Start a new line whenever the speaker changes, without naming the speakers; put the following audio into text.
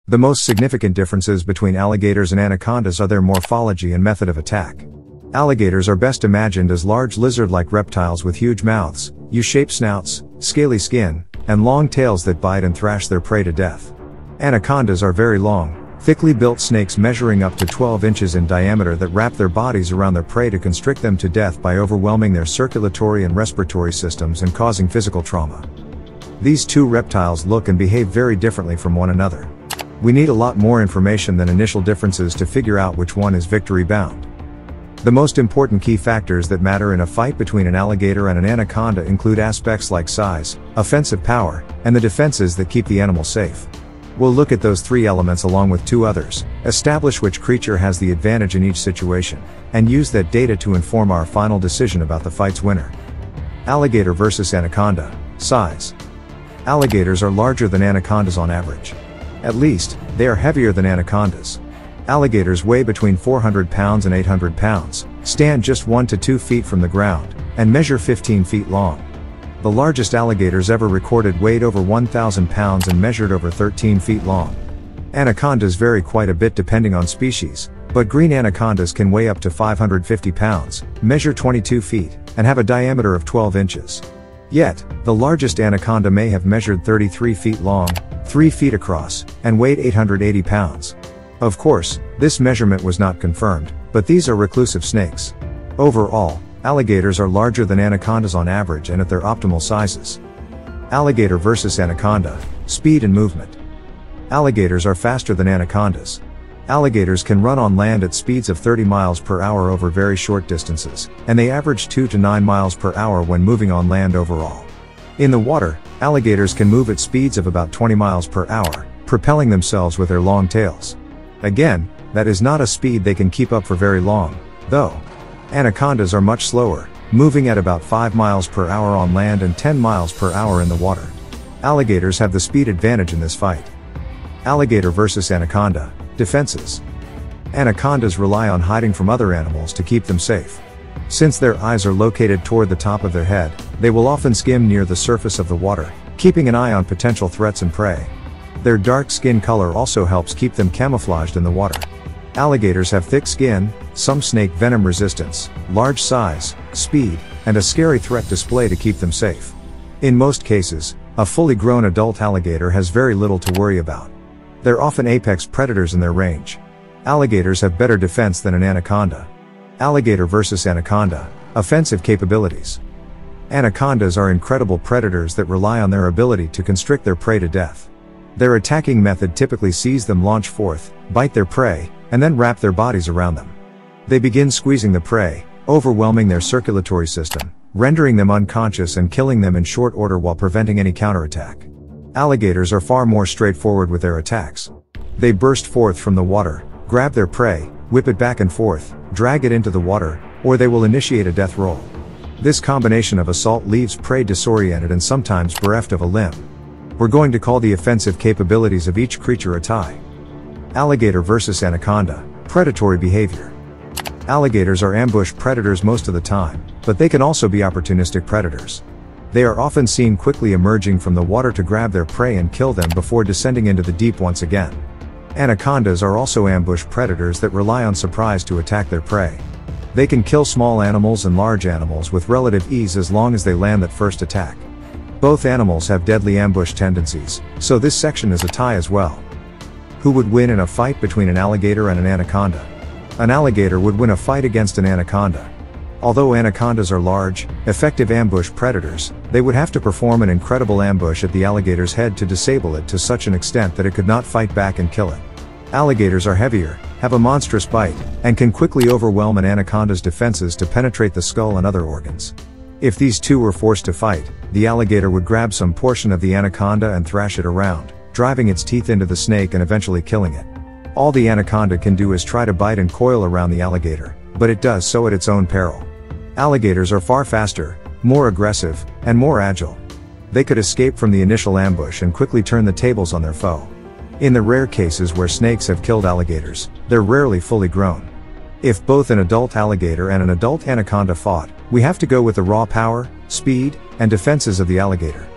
The most significant differences between alligators and anacondas are their morphology and method of attack. Alligators are best imagined as large lizard-like reptiles with huge mouths, U-shaped snouts, scaly skin, and long tails that bite and thrash their prey to death. Anacondas are very long, thickly built snakes measuring up to 12 inches in diameter that wrap their bodies around their prey to constrict them to death by overwhelming their circulatory and respiratory systems and causing physical trauma. These two reptiles look and behave very differently from one another. We need a lot more information than initial differences to figure out which one is victory bound. The most important key factors that matter in a fight between an alligator and an anaconda include aspects like size, offensive power, and the defenses that keep the animal safe. We'll look at those three elements along with two others, establish which creature has the advantage in each situation, and use that data to inform our final decision about the fight's winner. Alligator versus anaconda. Size. Alligators are larger than anacondas on average. At least, they are heavier than anacondas. Alligators weigh between 400 pounds and 800 pounds, stand just 1 to 2 feet from the ground, and measure 15 feet long. The largest alligators ever recorded weighed over 1,000 pounds and measured over 13 feet long. Anacondas vary quite a bit depending on species, but green anacondas can weigh up to 550 pounds, measure 22 feet, and have a diameter of 12 inches. Yet, the largest anaconda may have measured 33 feet long, 3 feet across, and weighed 880 pounds. Of course, this measurement was not confirmed, but these are reclusive snakes. Overall, alligators are larger than anacondas on average and at their optimal sizes. Alligator versus anaconda. Speed and movement. Alligators are faster than anacondas. Alligators can run on land at speeds of 30 miles per hour over very short distances, and they average 2 to 9 miles per hour when moving on land overall. In the water, alligators can move at speeds of about 20 miles per hour, propelling themselves with their long tails. Again, that is not a speed they can keep up for very long, though. Anacondas are much slower, moving at about 5 miles per hour on land and 10 miles per hour in the water. Alligators have the speed advantage in this fight. Alligator versus anaconda. Defenses. Anacondas rely on hiding from other animals to keep them safe. Since their eyes are located toward the top of their head, they will often skim near the surface of the water, keeping an eye on potential threats and prey. Their dark skin color also helps keep them camouflaged in the water. Alligators have thick skin, some snake venom resistance, large size, speed, and a scary threat display to keep them safe. In most cases, a fully grown adult alligator has very little to worry about. They're often apex predators in their range. Alligators have better defense than an anaconda. Alligator versus anaconda. Offensive capabilities. Anacondas are incredible predators that rely on their ability to constrict their prey to death. Their attacking method typically sees them launch forth, bite their prey, and then wrap their bodies around them. They begin squeezing the prey, overwhelming their circulatory system, rendering them unconscious and killing them in short order while preventing any counterattack. Alligators are far more straightforward with their attacks. They burst forth from the water, grab their prey, whip it back and forth, drag it into the water, or they will initiate a death roll. This combination of assault leaves prey disoriented and sometimes bereft of a limb. We're going to call the offensive capabilities of each creature a tie. Alligator versus anaconda. Predatory behavior. Alligators are ambush predators most of the time, but they can also be opportunistic predators. They are often seen quickly emerging from the water to grab their prey and kill them before descending into the deep once again. Anacondas are also ambush predators that rely on surprise to attack their prey. They can kill small animals and large animals with relative ease as long as they land that first attack. Both animals have deadly ambush tendencies, so this section is a tie as well. Who would win in a fight between an alligator and an anaconda? An alligator would win a fight against an anaconda. Although anacondas are large, effective ambush predators, they would have to perform an incredible ambush at the alligator's head to disable it to such an extent that it could not fight back and kill it. Alligators are heavier, have a monstrous bite, and can quickly overwhelm an anaconda's defenses to penetrate the skull and other organs. If these two were forced to fight, the alligator would grab some portion of the anaconda and thrash it around, driving its teeth into the snake and eventually killing it. All the anaconda can do is try to bite and coil around the alligator, but it does so at its own peril. Alligators are far faster, more aggressive, and more agile. They could escape from the initial ambush and quickly turn the tables on their foe. In the rare cases where snakes have killed alligators, they're rarely fully grown. If both an adult alligator and an adult anaconda fought, we have to go with the raw power, speed, and defenses of the alligator.